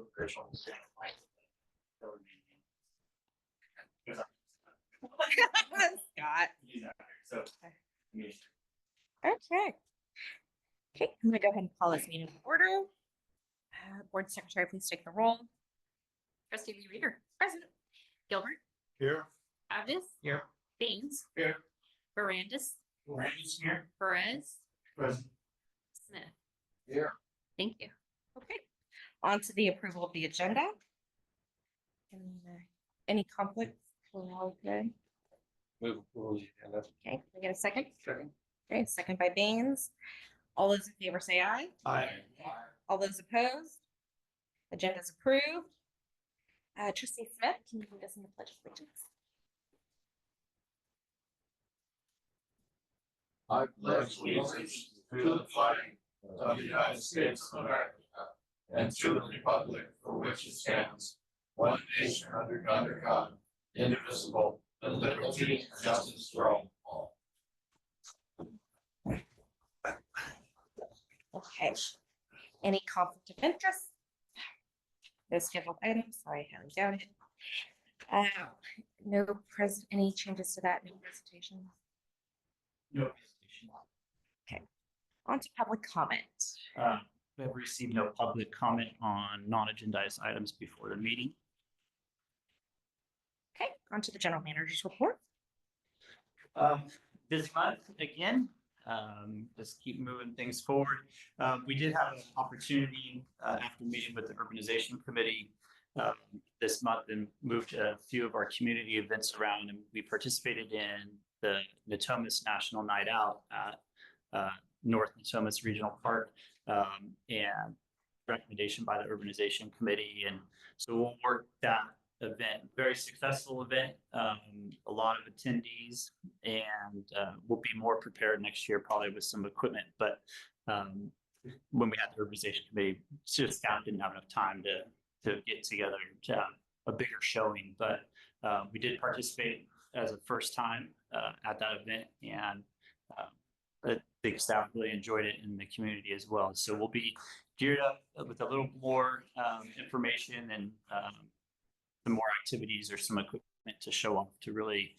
official standpoint. Scott. He's not here, so. Okay. Okay, I'm gonna go ahead and call this meeting to order. Board Secretary, please take the roll. Trustee Lee Reader, present. Gilbert. Here. Avis. Here. Baines. Here. Barandis. Randy's here. Perez. Present. Smith. Here. Thank you. Okay. On to the approval of the agenda. Any conflicts? We're all good. Move approval of the agenda. Okay, can we get a second? Second. Okay, second by Baines. All those in favor say aye. Aye. All those opposed? Agenda is approved. Trustee Smith, can you lead us in the pledge of allegiance? I pledge allegiance to the flag of the United States of America and to the republic for which it stands, one nation under God, indivisible, with liberty and justice for all. Okay. Any conflict of interest? No scheduled items. Sorry, I haven't down it. No present. Any changes to that? No presentation. No. Okay. On to public comment. We have received no public comment on non-agendized items before the meeting. Okay, on to the general manager's report. Busy month again. Just keep moving things forward. We did have an opportunity after meeting with the urbanization committee this month and moved a few of our community events around, and we participated in the Natomas National Night Out at North Natomas Regional Park, and recommendation by the urbanization committee. And so we'll work that event, very successful event, a lot of attendees, and we'll be more prepared next year, probably with some equipment. But when we had the urbanization committee, just staff didn't have enough time to get together to have a bigger showing. But we did participate as a first time at that event, and I think staff really enjoyed it in the community as well. So we'll be geared up with a little more information and some more activities or some equipment to show off, to really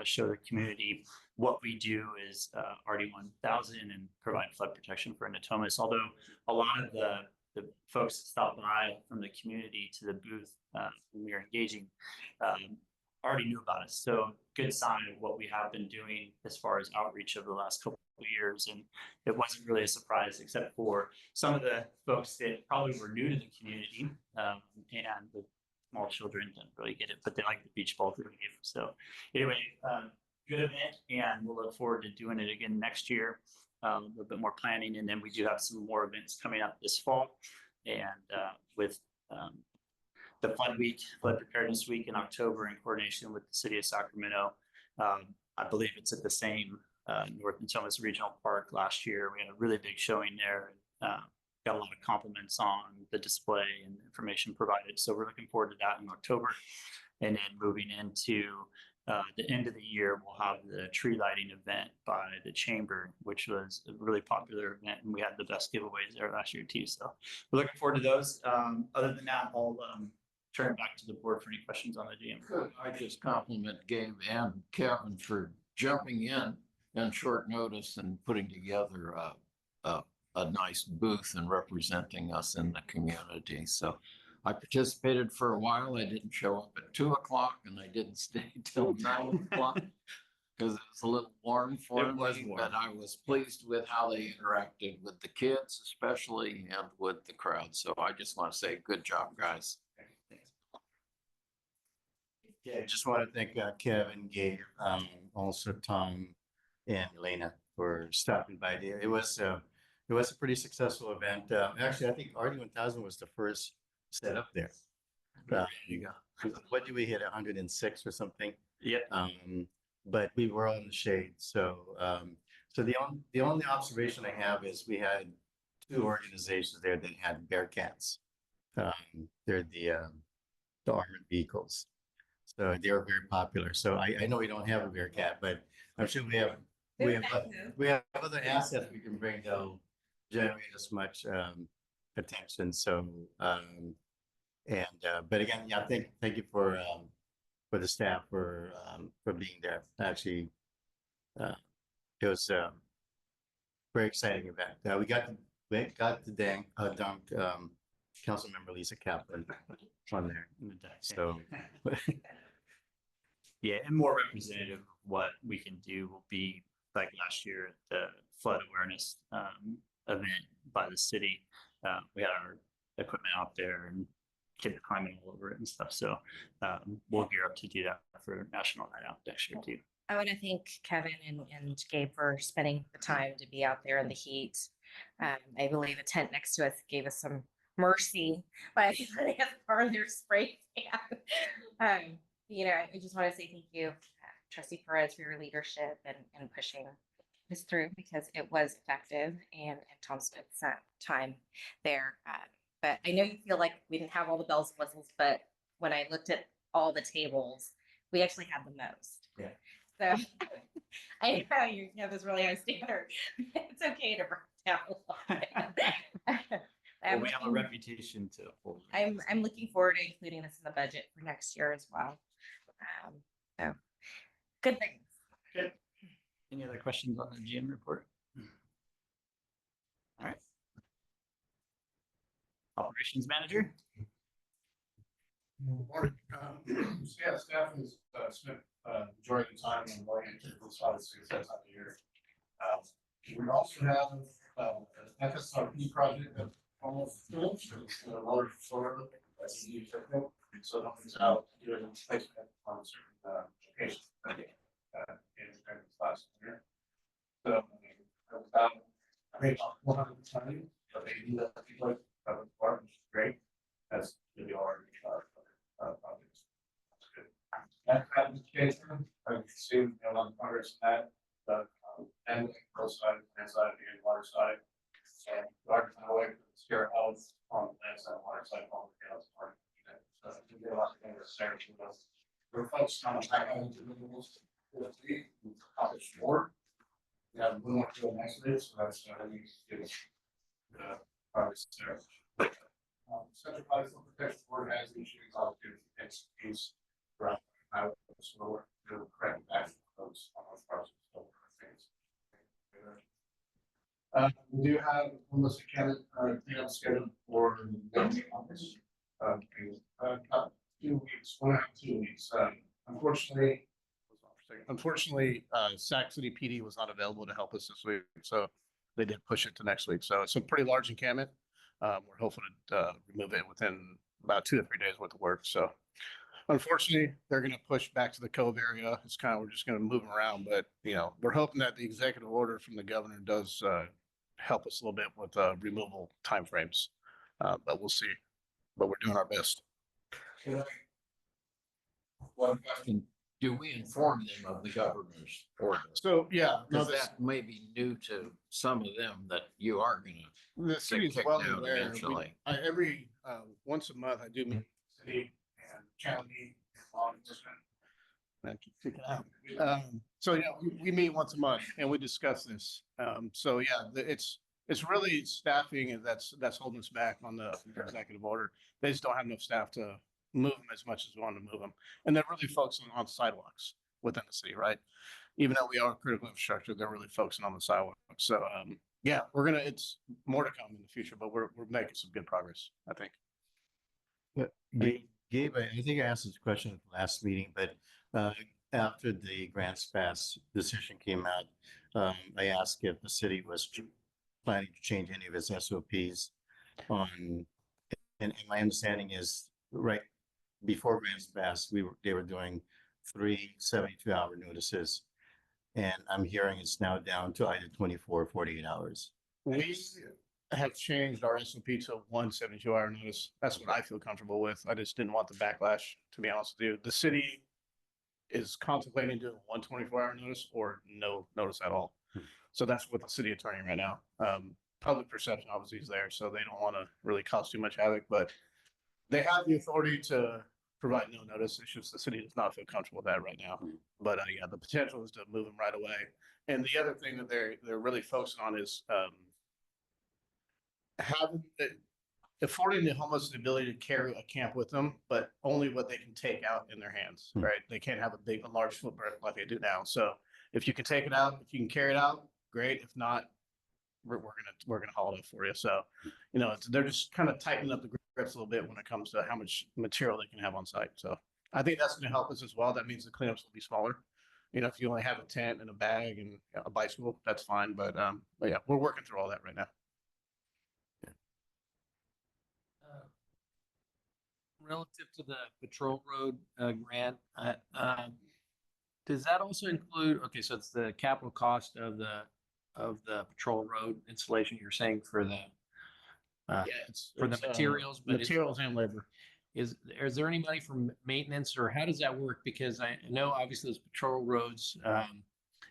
show the community what we do is RD 1000 and provide flood protection for Natomas. Although a lot of the folks that stopped by from the community to the booth when we were engaging already knew about us. So good sign of what we have been doing as far as outreach over the last couple of years. And it wasn't really a surprise, except for some of the folks that probably were new to the community, and the small children didn't really get it, but they like the beach ball game. So anyway, good event, and we'll look forward to doing it again next year. A little bit more planning, and then we do have some more events coming up this fall, and with the flood preparedness week in October in coordination with the city of Sacramento. I believe it's at the same North Natomas Regional Park last year. We had a really big showing there. Got a lot of compliments on the display and information provided. So we're looking forward to that in October. And then moving into the end of the year, we'll have the tree lighting event by the chamber, which was a really popular event. And we had the best giveaways there last year too. So we're looking forward to those. Other than that, I'll turn it back to the board for any questions on the GM. Good. I just compliment Gabe and Kevin for jumping in short notice and putting together a nice booth and representing us in the community. So I participated for a while. I didn't show up at 2 o'clock and I didn't stay till 9 o'clock because it was a little warm for me, but I was pleased with how they interacted with the kids, especially, and with the crowd. So I just want to say good job, guys. Yeah, I just want to thank Kevin, Gabe, also Tom and Elena for stopping by there. It was a pretty successful event. Actually, I think RD 1000 was the first set up there. There you go. What did we hit? 106 or something? Yep. But we were all in the shade. So the only observation I have is we had 2 organizations there that had Bearcats. They're the armored vehicles. So they're very popular. So I know we don't have a Bearcat, but I'm sure we have other assets we can bring that'll generate as much attention. So And, but again, yeah, thank you for the staff for being there. Actually, it was a very exciting event. We got to dunk Councilmember Lisa Kaplan on there. So, Yeah, and more representative of what we can do will be like last year, the flood awareness event by the city. We had our equipment out there and kids climbing all over it and stuff. So we'll gear up to do that for National Night Out next year too. I want to thank Kevin and Gabe for spending the time to be out there in the heat. I believe a tent next to us gave us some mercy by letting us borrow their spray can. I just want to say thank you, Trustee Perez, for your leadership and pushing this through because it was effective and Tom spent some time there. But I know you feel like we didn't have all the bells and whistles, but when I looked at all the tables, we actually had the most. Yeah. So I know you have this really high standard. It's okay to burn down a little bit. Well, we have a reputation to hold. I'm looking forward to including this in the budget for next year as well. So good things. Good. Any other questions on the GM report? All right. Operations manager. Morning. Yeah, staff has spent majority of the time in morning to this obviously that time of year. We also have an FSRP project that almost finished. It's a large solar. That's the technical. So nothing's out doing placement on certain locations. In this last year. So about I think 120, but they do that like which is great. That's really already projects. That's good. That application, I can see a lot of progress in that, but and both side, land side, and water side. And Garden Highway, Sierra Health on the land side, water side, on the house part. So we get a lot of things there. We're focused on renewables. We accomplished more. We have one more to go next week, so that's good. Progress there. Central Bicycle Protection Board has issued expertise around highway, so we're doing corrective action those on those projects. We do have almost a cleanup scheduled for the next August. 2 weeks, 2 weeks. Unfortunately, Sac City PD was not available to help us this week, so they did push it to next week. So it's a pretty large encampment. We're hoping to remove it within about 2 to 3 days worth of work. So unfortunately, they're going to push back to the Cove area. It's kind of, we're just going to move them around, but we're hoping that the executive order from the governor does help us a little bit with removal timeframes. But we'll see. But we're doing our best. One question, do we inform them of the governor's order? So yeah, Because that may be new to some of them that you are gonna the city is kicked well out aware. eventually. Every once a month, I do meet with the city and county and law enforcement. And I keep picking out. So we meet once a month and we discuss this. So yeah, it's really staffing that's holding us back on the executive order. They just don't have enough staff to move them as much as we want to move them, and they're really focusing on sidewalks within the city, right? Even though we are critical infrastructure, they're really focusing on the sidewalks. So yeah, it's more to come in the future, but we're making some good progress, I think. Gabe, I think I asked this question at the last meeting, but after the grants pass decision came out, I asked if the city was planning to change any of its SOPs on, and my understanding is right before grants passed, they were doing 3 72-hour notices. And I'm hearing it's now down to either 24 or 48 hours. We have changed our SOP to 1 72-hour notice. That's what I feel comfortable with. I just didn't want the backlash, to be honest with you. The city is contemplating doing 1 24-hour notice or no notice at all. So that's what the city attorney right now. Public perception obviously is there, so they don't want to really cause too much havoc, but they have the authority to provide no notice. It's just the city does not feel comfortable with that right now. But yeah, the potential is to move them right away. And the other thing that they're really focusing on is having affording the homeless the ability to carry a camp with them, but only what they can take out in their hands, Hmm. right? They can't have a large footprint like they do now. So if you can take it out, if you can carry it out, great. If not, we're gonna haul it up for you. So, they're just kind of tightening up the grips a little bit when it comes to how much material they can have on site. So I think that's gonna help us as well. That means the cleanups will be smaller. If you only have a tent and a bag and a bicycle, that's fine. But yeah, we're working through all that right now. Relative to the patrol road grant, does that also include, okay, so it's the capital cost of the patrol road installation you're saying for the for the materials, but materials and labor. is there any money for maintenance, or how does that work? Because I know obviously those patrol roads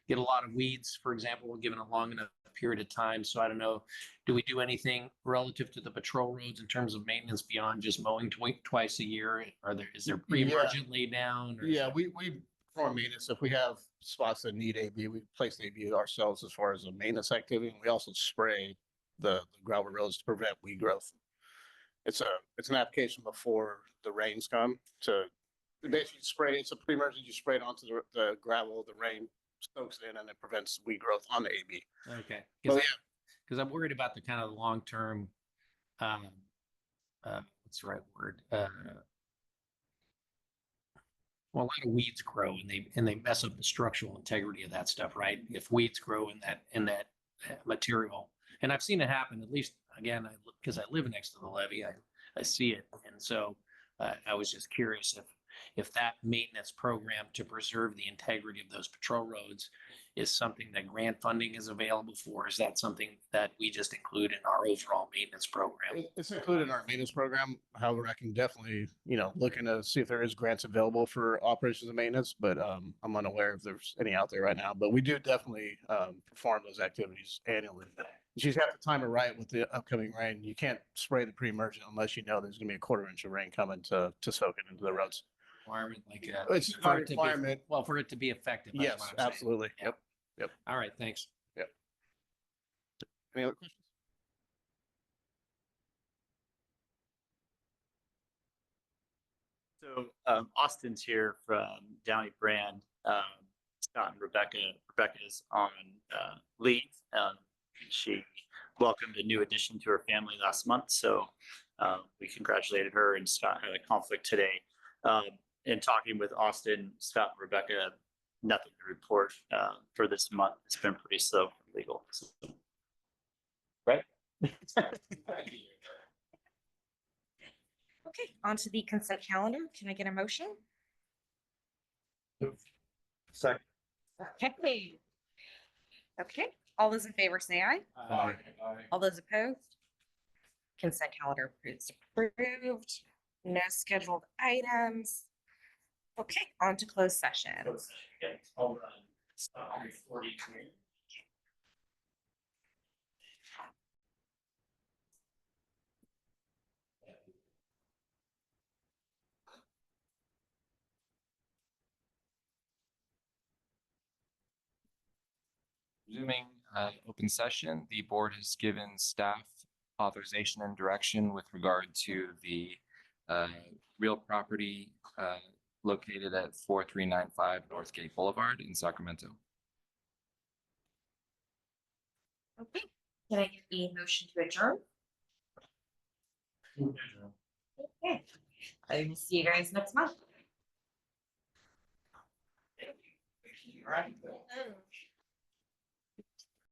get a lot of weeds, for example, given a long enough period of time. So I don't know, do we do anything relative to the patrol roads in terms of maintenance beyond just mowing twice a year? Is there pre-emergent lay down? Or Yeah, we perform maintenance. If we have spots that need AB, we place the AB ourselves as far as a maintenance activity. And we also spray the gravel roads to prevent weed growth. It's an application before the rains come to basically spray. It's a pre-emergent. You spray it onto the gravel, the rain soaks it in, and it prevents weed growth on the AB. Okay, Well, because I'm worried about the kind of long-term, what's the right word? Well, a lot of weeds grow and they mess up the structural integrity of that stuff, right? If weeds grow in that material, and I've seen it happen, at least again, because I live next to the levee, I see it, and so I was just curious if that maintenance program to preserve the integrity of those patrol roads is something that grant funding is available for. Is that something that we just include in our overall maintenance program? It's included in our maintenance program. However, I can definitely, look into see if there is grants available for operations and maintenance, but I'm unaware if there's any out there right now. But we do definitely perform those activities annually. You just have to time it right with the upcoming rain. You can't spray the pre-emergent unless you know there's going to be a quarter-inch of rain coming to soak it into the roads. Requirement, like It's not a requirement. For it to be effective. That's Yes, what I'm saying. absolutely. Yeah. Yep. All right, thanks. Any other questions? So Austin's here from Downey Brand. Scott and Rebecca. Rebecca is on leave. She welcomed a new addition to her family last month, so we congratulated her. And Scott had a conflict today. In talking with Austin, Scott and Rebecca, nothing to report for this month. It's been pretty slow for legal. So, right? Okay, on to the consent calendar. Can I get a motion? Second. Okay. Okay, all those in favor say aye. Aye. All those opposed? Consent calendar is approved. No scheduled items. Okay, on to closed session. Okay, I'll run 40 minutes. Resuming open session, the board has given staff authorization and direction with regard to the real property located at 4395 Northgate Boulevard in Sacramento. Okay, can I get a motion to adjourn? Okay, I will see you guys next month. All right.